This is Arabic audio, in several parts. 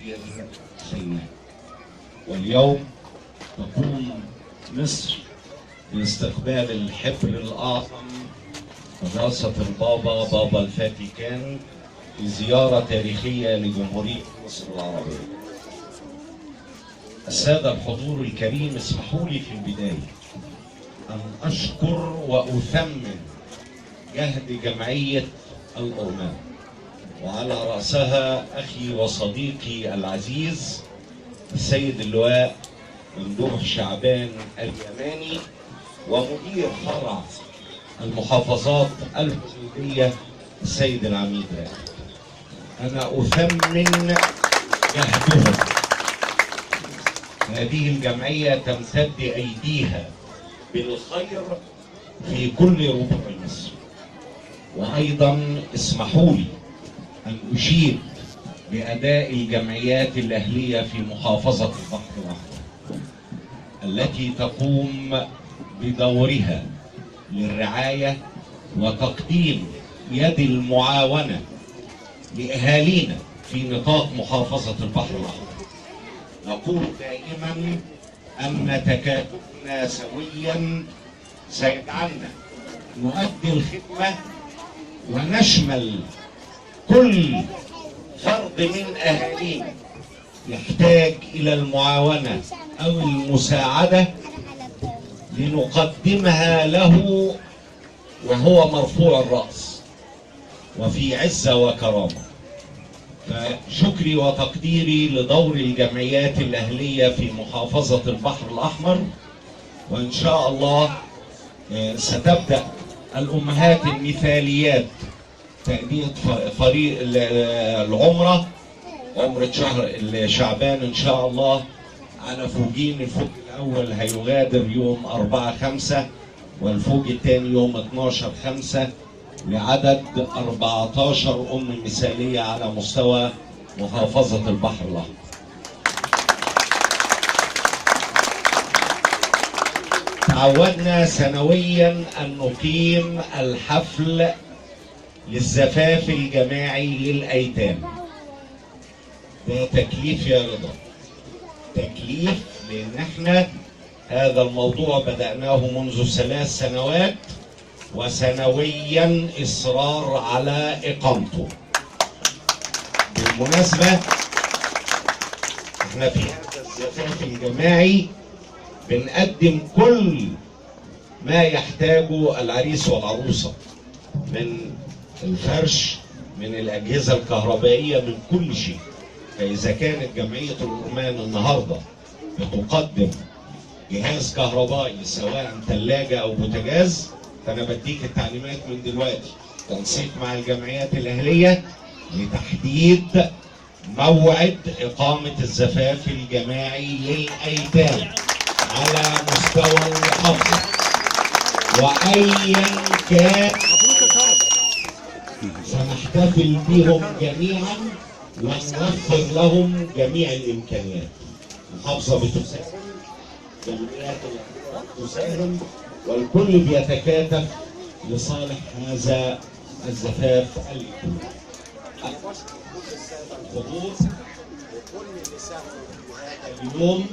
بئر سيناء. واليوم تقوم مصر باستقبال الحبر الأعظم قداسة البابا بابا الفاتيكان في زيارة تاريخية لجمهورية مصر العربية. السادة الحضور الكريم، اسمحوا لي في البداية أن أشكر وأثمن جهد جمعية الأورمان، وعلى رأسها أخي وصديقي العزيز السيد اللواء ممدوح شعبان اليماني ومدير فرع المحافظات الحدودية السيد العميد راغب. أنا أثمن جهدهم. هذه الجمعية تمتد أيديها بالخير في كل ربوع مصر. وأيضا اسمحوا لي أن أشيد بأداء الجمعيات الأهلية في محافظة البحر الأحمر التي تقوم بدورها للرعاية وتقديم يد المعاونة لأهالينا في نطاق محافظة البحر الأحمر. نقول دائما أن تكاتفنا سويا سيجعلنا نؤدي الخدمة ونشمل كل فرد من أهالينا يحتاج إلى المعاونة أو المساعدة لنقدمها له وهو مرفوع الرأس وفي عزة وكرامة. فشكري وتقديري لدور الجمعيات الأهلية في محافظة البحر الأحمر. وإن شاء الله ستبدأ الأمهات المثاليات تأدية فريق العمرة، عمرة شهر شعبان إن شاء الله على فوجين. الفوج الأول هيغادر يوم 4/5 والفوج الثاني يوم 12/5 لعدد 14 أم مثالية على مستوى محافظة البحر الأحمر. تعودنا سنويا أن نقيم الحفل للزفاف الجماعي للأيتام. ده تكليف يا رضا، تكليف، لأن احنا هذا الموضوع بدأناه منذ 3 سنوات وسنويا إصرار على إقامته. بالمناسبة احنا في هذا الزفاف الجماعي بنقدم كل ما يحتاجه العريس والعروسة من الفرش، من الأجهزة الكهربائية، من كل شيء. فإذا كانت جمعية الأورمان النهاردة بتقدم جهاز كهربائي سواء ثلاجة أو بوتاجاز، فأنا بديك التعليمات من دلوقتي تنسيق مع الجمعيات الأهلية لتحديد موعد إقامة الزفاف الجماعي للأيتام على مستوى المحافظة. وأيا كان سنحتفل بهم جميعا ونوفر لهم جميع الإمكانيات. المحافظة بتساهم، جمعيات تساهم، والكل بيتكاتف لصالح هذا الزفاف الإلكتروني. الحضور وكل اللي ساهموا في هذا اليوم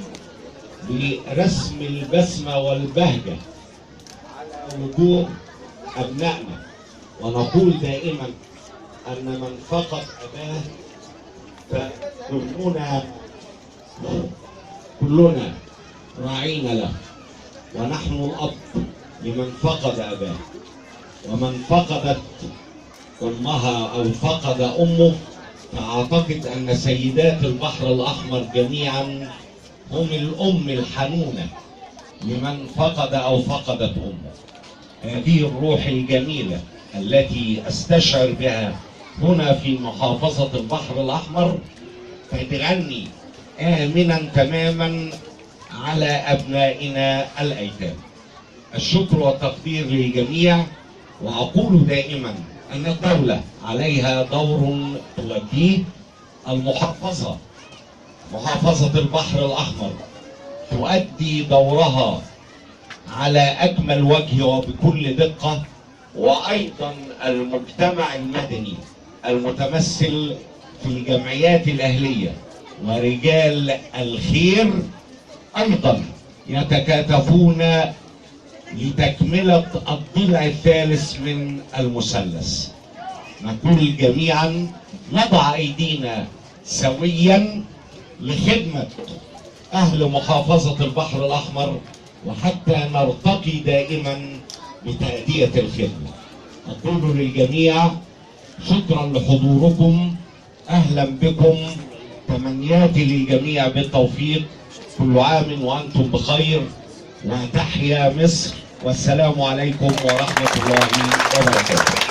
برسم البسمة والبهجة على وجوه أبنائنا. ونقول دائما أن من فقد أباه كلنا راعين له، ونحن الأب لمن فقد أباه. ومن فقدت أمها أو فقد أمه فأعتقد أن سيدات البحر الأحمر جميعا هم الأم الحنونة لمن فقد أو فقدت أمه. هذه الروح الجميلة التي أستشعر بها هنا في محافظة البحر الأحمر تجعلني آمنا تماما على أبنائنا الأيتام. الشكر والتقدير للجميع. وأقول دائما أن الدولة عليها دور تؤديه. المحافظة، محافظة البحر الأحمر، تؤدي دورها على أكمل وجه وبكل دقة. وأيضا المجتمع المدني المتمثل في الجمعيات الأهلية ورجال الخير أيضا يتكاتفون لتكملة الضلع الثالث من المثلث. نقول جميعا نضع أيدينا سويا لخدمة أهل محافظة البحر الأحمر، وحتى نرتقي دائما بتأدية الخدمة. أقول للجميع شكرا لحضوركم، أهلا بكم، تمنياتي للجميع بالتوفيق، كل عام وأنتم بخير، وتحيا مصر، والسلام عليكم ورحمة الله وبركاته.